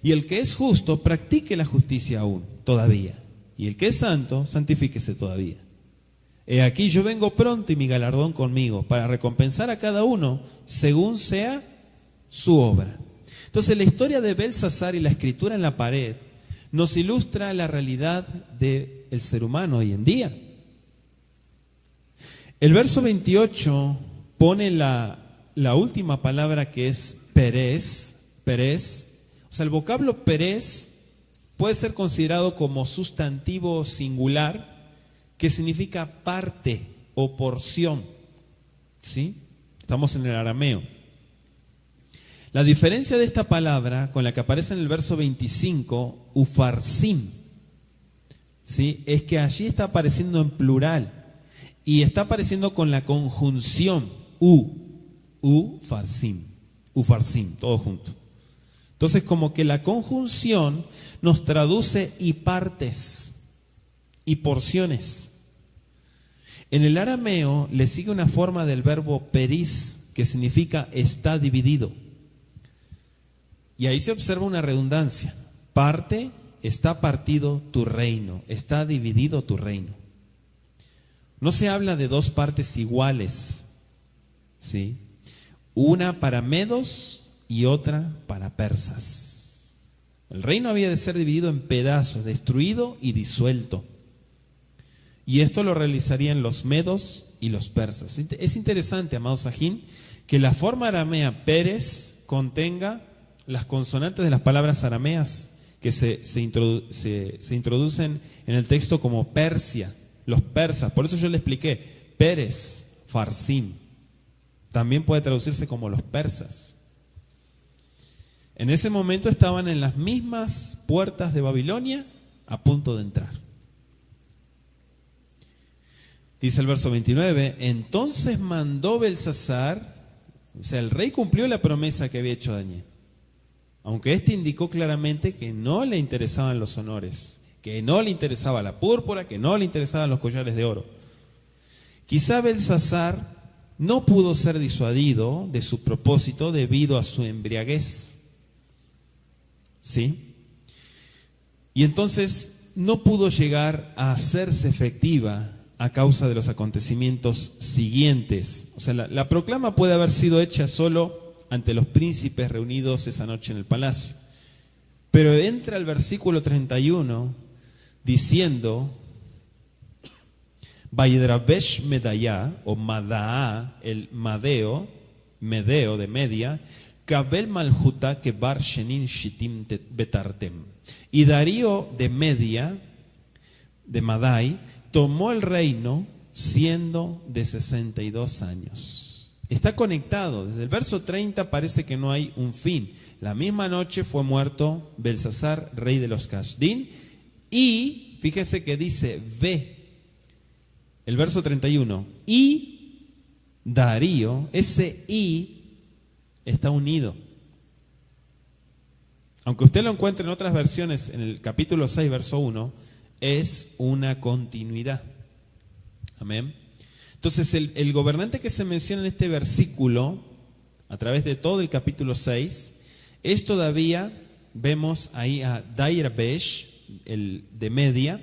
y el que es justo, practique la justicia aún, todavía, y el que es santo, santifíquese todavía. He aquí yo vengo pronto y mi galardón conmigo, para recompensar a cada uno según sea su obra. Entonces la historia de Belsasar y la escritura en la pared nos ilustra la realidad del ser humano hoy en día. El verso 28 pone la última palabra, que es Perez. O sea, el vocablo Perez puede ser considerado como sustantivo singular, que significa parte o porción. ¿Sí? Estamos en el arameo. La diferencia de esta palabra con la que aparece en el verso 25, ufarsim, ¿sí?, es que allí está apareciendo en plural y está apareciendo con la conjunción ufarsim, todo junto. Entonces, como que la conjunción nos traduce y partes y porciones. En el arameo le sigue una forma del verbo peris, que significa está dividido. Y ahí se observa una redundancia. Parte, está partido tu reino, está dividido tu reino. No se habla de dos partes iguales, ¿sí? Una para medos y otra para persas. El reino había de ser dividido en pedazos, destruido y disuelto. Y esto lo realizarían los medos y los persas. Es interesante, amados sajín, que la forma aramea Pérez contenga las consonantes de las palabras arameas que se introducen en el texto como Persia, los persas. Por eso yo le expliqué, Pérez, Farsim, también puede traducirse como los persas. En ese momento estaban en las mismas puertas de Babilonia, a punto de entrar. Dice el verso 29, entonces mandó Belsasar, o sea, el rey cumplió la promesa que había hecho Daniel, aunque éste indicó claramente que no le interesaban los honores, que no le interesaba la púrpura, que no le interesaban los collares de oro. Quizá Belsasar no pudo ser disuadido de su propósito debido a su embriaguez, ¿sí? Y entonces no pudo llegar a hacerse efectiva a causa de los acontecimientos siguientes. O sea, la proclama puede haber sido hecha solo ante los príncipes reunidos esa noche en el palacio. Pero entra el versículo 31 diciendo, Vayedrabesh Medaya, o Madaa, el Medeo de Media, Kabel Malhuta Kebar Shenin Shitim Betartem. Y Darío de Media, de Madai, tomó el reino siendo de 62 años. Está conectado. Desde el verso 30 parece que no hay un fin. La misma noche fue muerto Belsasar, rey de los Kasdín, y fíjese que dice, ve, el verso 31, y Darío, ese y está unido. Aunque usted lo encuentre en otras versiones, en el capítulo 6, verso 1, es una continuidad. Amén. Entonces el gobernante que se menciona en este versículo, a través de todo el capítulo 6, es todavía, vemos ahí a Dairabesh, el de Media,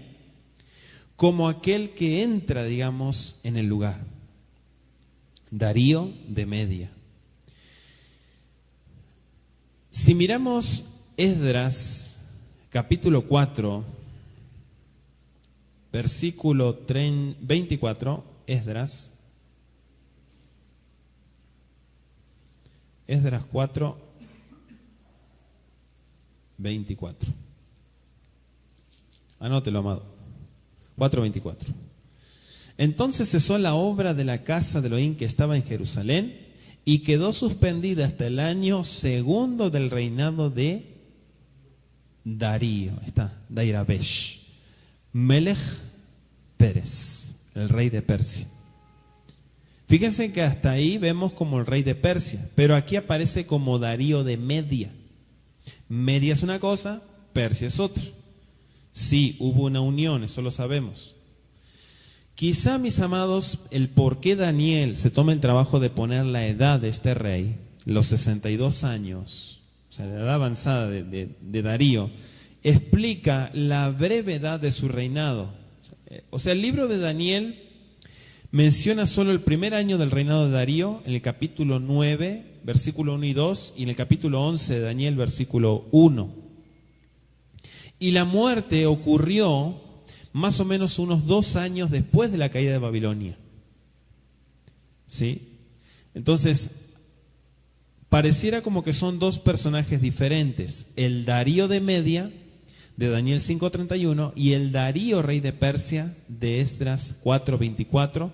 como aquel que entra, digamos, en el lugar. Darío de Media. Si miramos Esdras, capítulo 4, versículo 24, Esdras 4, 24. Anótelo, amado. 4:24. Entonces cesó la obra de la casa de Elohim que estaba en Jerusalén y quedó suspendida hasta el año segundo del reinado de Darío. Está, Dairabesh, Melech Pérez, el rey de Persia. Fíjense que hasta ahí vemos como el rey de Persia, pero aquí aparece como Darío de Media. Media es una cosa, Persia es otra. Sí, hubo una unión, eso lo sabemos. Quizá, mis amados, el por qué Daniel se toma el trabajo de poner la edad de este rey, los 62 años, o sea, la edad avanzada de Darío, explica la brevedad de su reinado. O sea, el libro de Daniel menciona solo el primer año del reinado de Darío, en el capítulo 9, versículo 1 y 2, y en el capítulo 11 de Daniel, versículo 1. Y la muerte ocurrió más o menos unos 2 años después de la caída de Babilonia. ¿Sí? Entonces, pareciera como que son dos personajes diferentes. El Darío de Media, de Daniel 5:31, y el Darío, rey de Persia, de Esdras 4:24,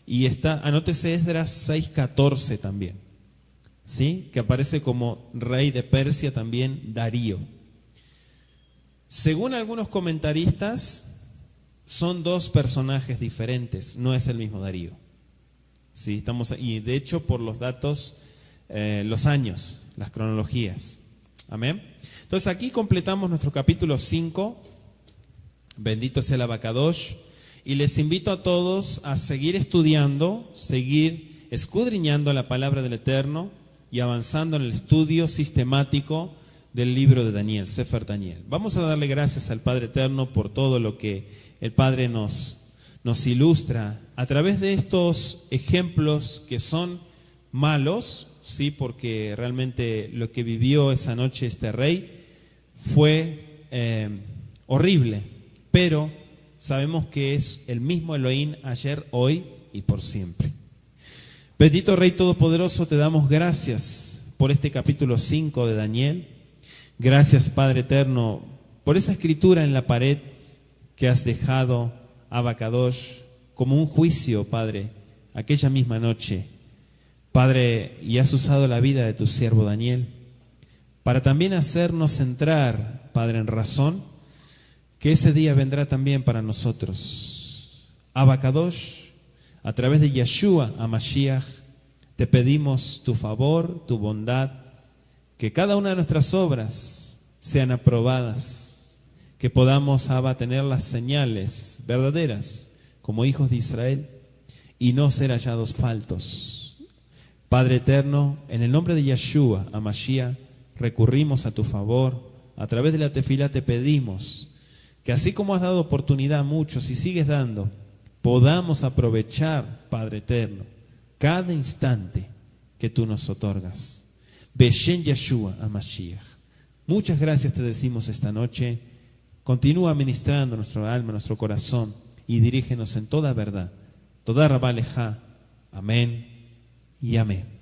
y está, anótese Esdras 6:14 también, ¿sí? Que aparece como rey de Persia también Darío. Según algunos comentaristas, son dos personajes diferentes, no es el mismo Darío. ¿Sí? Y de hecho, por los datos, los años, las cronologías. Amén. Entonces aquí completamos nuestro capítulo 5, bendito sea el Abacadosh, y les invito a todos a seguir estudiando, seguir escudriñando la palabra del Eterno y avanzando en el estudio sistemático del libro de Daniel, Sefer Daniel. Vamos a darle gracias al Padre Eterno por todo lo que el Padre nos ilustra a través de estos ejemplos que son malos, sí, porque realmente lo que vivió esa noche este rey fue horrible, pero sabemos que es el mismo Elohim ayer, hoy y por siempre. Bendito Rey Todopoderoso, te damos gracias por este capítulo 5 de Daniel. Gracias, Padre Eterno, por esa escritura en la pared que has dejado a Abacadosh como un juicio, Padre, aquella misma noche. Padre, y has usado la vida de tu siervo Daniel para también hacernos entrar, Padre, en razón, que ese día vendrá también para nosotros. Abacadosh, a través de Yeshua HaMashiach, te pedimos tu favor, tu bondad, que cada una de nuestras obras sean aprobadas, que podamos, Abba, tener las señales verdaderas como hijos de Israel y no ser hallados faltos. Padre eterno, en el nombre de Yeshua HaMashiach, recurrimos a tu favor. A través de la tefilá te pedimos que así como has dado oportunidad a muchos y sigues dando, podamos aprovechar, Padre eterno, cada instante que tú nos otorgas. Beshen Yeshua HaMashiach. Muchas gracias te decimos esta noche. Continúa ministrando nuestro alma, nuestro corazón y dirígenos en toda verdad. Toda Rabá Lejá. Amén y amén.